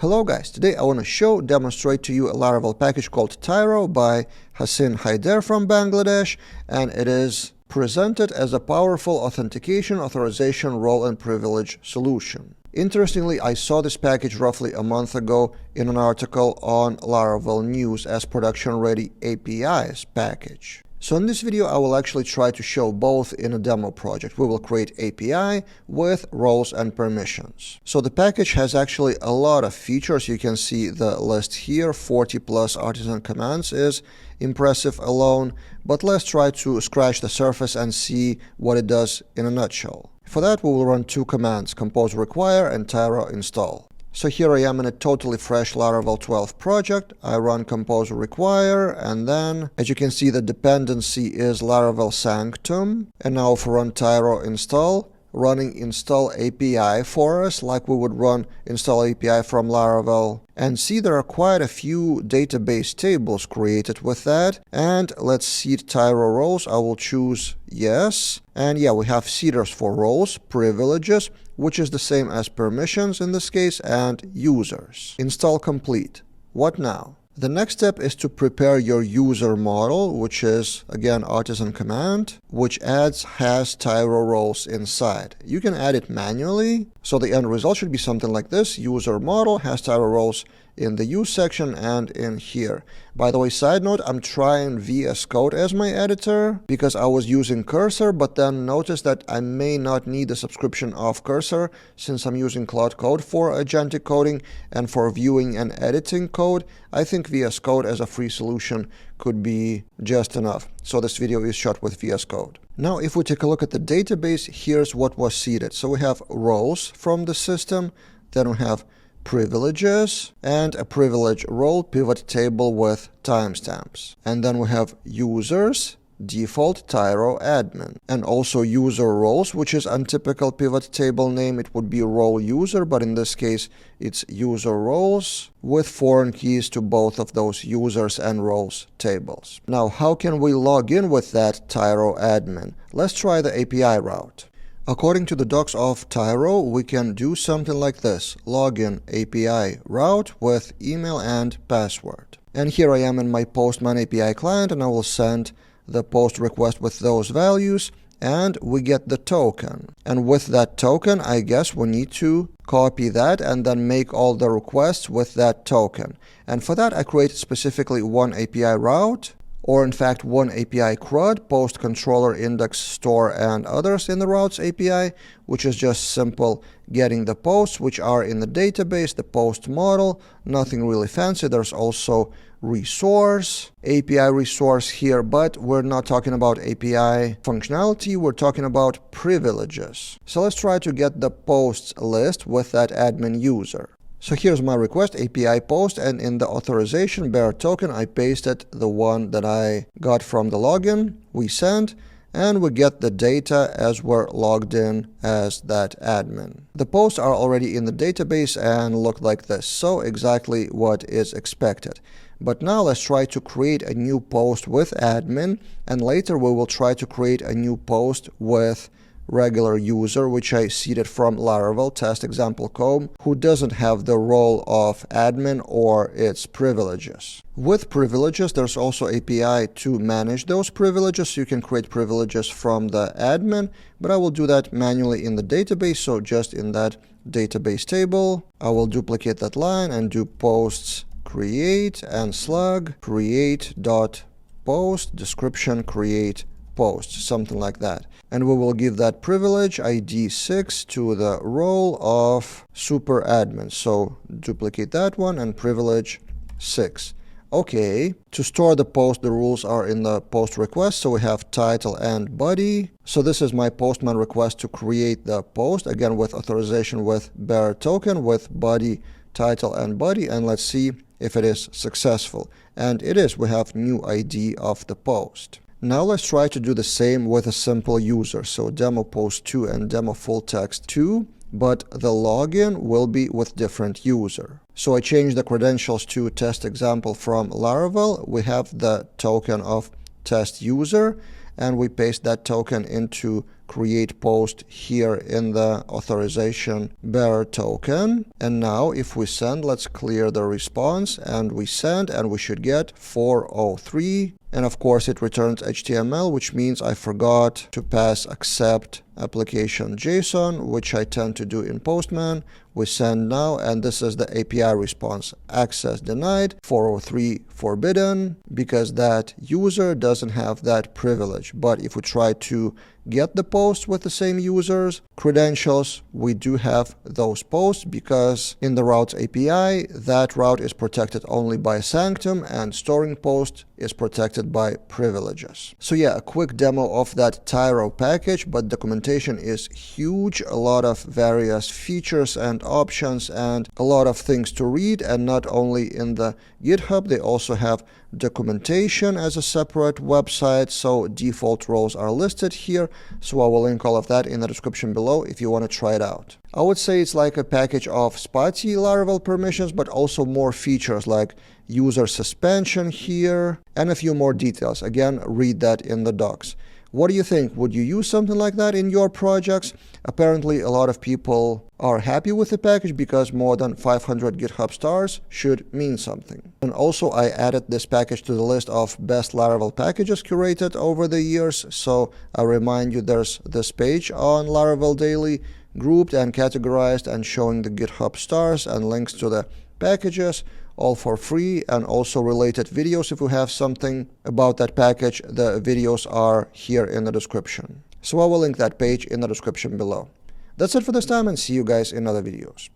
Hello guys, today I want to demonstrate to you a Laravel package called Tyro by Hassin Haider from Bangladesh, and it is presented as a powerful authentication, authorization, role, and privilege solution. Interestingly, I saw this package roughly a month ago in an article on Laravel News as production-ready APIs package. So in this video, I will actually try to show both in a demo project. We will create API with roles and permissions. So the package has actually a lot of features. You can see the list here, 40 plus artisan commands is impressive alone. But let's try to scratch the surface and see what it does in a nutshell. For that, we will run two commands, compose require and Tyro install. So here I am in a totally fresh Laravel 12 project. I run compose require, and then as you can see the dependency is Laravel sanctum. And now if we run Tyro install, running install API for us like we would run install API from Laravel. And see, there are quite a few database tables created with that. And let's seed Tyro roles. I will choose yes. And yeah, we have seeders for roles, privileges, which is the same as permissions in this case, and users. Install complete. What now? The next step is to prepare your user model, which is, again, artisan command, which has Tyro roles inside. You can add it manually, so the end result should be something like this. User model has Tyro roles in the use section and in here. By the way, side note, I'm trying VS Code as my editor because I was using Cursor, but then noticed that I may not need the subscription of Cursor since I'm using Cloud Code for agentic coding and for viewing and editing code. I think VS Code as a free solution could be just enough. So this video is shot with VS Code. Now, if we take a look at the database, here's what was seeded. So we have roles from the system, then we have privileges and a privilege role pivot table with timestamps. And then we have users, default Tyro admin, and also user roles, which is untypical pivot table name. It would be role user, but in this case, it's user roles with foreign keys to both of those users and roles tables. Now, how can we log in with that Tyro admin? Let's try the API route. According to the docs of Tyro, we can do something like this: login API route with email and password. And here I am in my Postman API client, and I will send the post request with those values, and we get the token. And with that token, I guess we need to copy that and then make all the requests with that token. And for that, I created specifically one API route, or in fact one API CRUD, post controller index store and others in the routes API, which is just simple getting the posts which are in the database, the post model, nothing really fancy. There's also resource, API resource here, but we're not talking about API functionality, we're talking about privileges. So let's try to get the posts list with that admin user. So here's my request, API post, and in the authorization bearer token, I pasted the one that I got from the login. We send, and we get the data as we're logged in as that admin. The posts are already in the database and look like this, so exactly what is expected. But now let's try to create a new post with admin, and later we will try to create a new post with regular user, which I seeded from Laravel test example code, who doesn't have the role of admin or its privileges. With privileges, there's also API to manage those privileges. So you can create privileges from the admin, but I will do that manually in the database. So just in that database table, I will duplicate that line and do posts create and slug create dot post description create post, something like that. And we will give that privilege ID 6 to the role of super admin. So duplicate that one and privilege 6. Okay, to store the post, the rules are in the post request. So we have title and body. So this is my Postman request to create the post, again with authorization with bearer token with body, title and body. And let's see if it is successful. And it is. We have new ID of the post. Now let's try to do the same with a simple user. So demo post 2 and demo full text 2, but the login will be with different user. So I changed the credentials to test example from Laravel. We have the token of test user, and we paste that token into create post here in the authorization bearer token. And now if we send, let's clear the response, and we send, and we should get 403. And of course it returns HTML, which means I forgot to pass accept application JSON, which I tend to do in Postman. We send now, and this is the API response. Access denied, 403 forbidden, because that user doesn't have that privilege. But if we try to get the post with the same user's credentials, we do have those posts, because in the routes API, that route is protected only by Sanctum, and storing post is protected by privileges. So yeah, a quick demo of that Tyro package, but documentation is huge, a lot of various features and options and a lot of things to read. And not only in the GitHub, they also have documentation as a separate website, so default roles are listed here. So I will link all of that in the description below if you want to try it out. I would say it's like a package of spotty Laravel permissions, but also more features like user suspension here and a few more details. Again, read that in the docs. What do you think? Would you use something like that in your projects? Apparently, a lot of people are happy with the package because more than 500 GitHub stars should mean something. And also, I added this package to the list of best Laravel packages curated over the years. So I remind you, there's this page on Laravel Daily, grouped and categorized and showing the GitHub stars and links to the packages, all for free, and also related videos. If you have something about that package, the videos are here in the description. So I will link that page in the description below. That's it for this time, and see you guys in other videos.